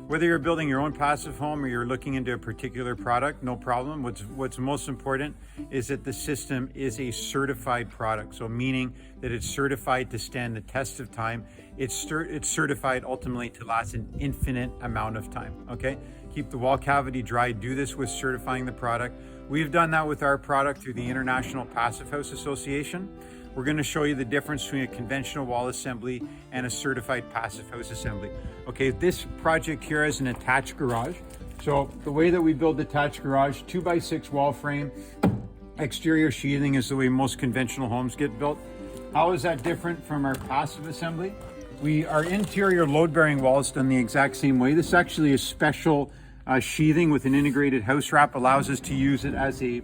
Whether you're building your own passive home or you're looking into a particular product, no problem. What's most important is that the system is a certified product. So meaning that it's certified to stand the test of time. It's certified ultimately to last an infinite amount of time, okay? Keep the wall cavity dry. Do this with certifying the product. We've done that with our product through the International Passive House Association. We're going to show you the difference between a conventional wall assembly and a certified passive house assembly. Okay, this project here is an attached garage. So the way that we build the attached garage, 2x6 wall frame, exterior sheathing is the way most conventional homes get built. How is that different from our passive assembly? Our interior load-bearing wall is done the exact same way. This actually is special sheathing with an integrated house wrap, allows us to use it as a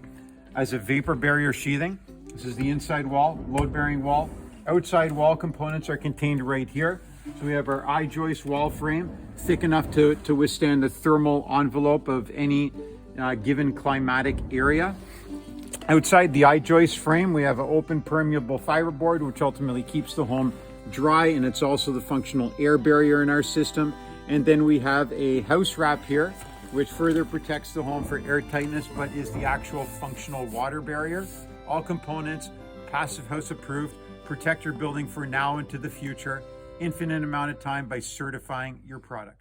vapor barrier sheathing. This is the inside wall, load-bearing wall. Outside wall components are contained right here. So we have our I-joist wall frame, thick enough to withstand the thermal envelope of any given climatic area. Outside the I-joist frame, we have an open permeable fiberboard, which ultimately keeps the home dry, and it's also the functional air barrier in our system. And then we have a house wrap here, which further protects the home for air tightness, but is the actual functional water barrier. All components, passive house approved, protect your building for now and to the future, infinite amount of time by certifying your product.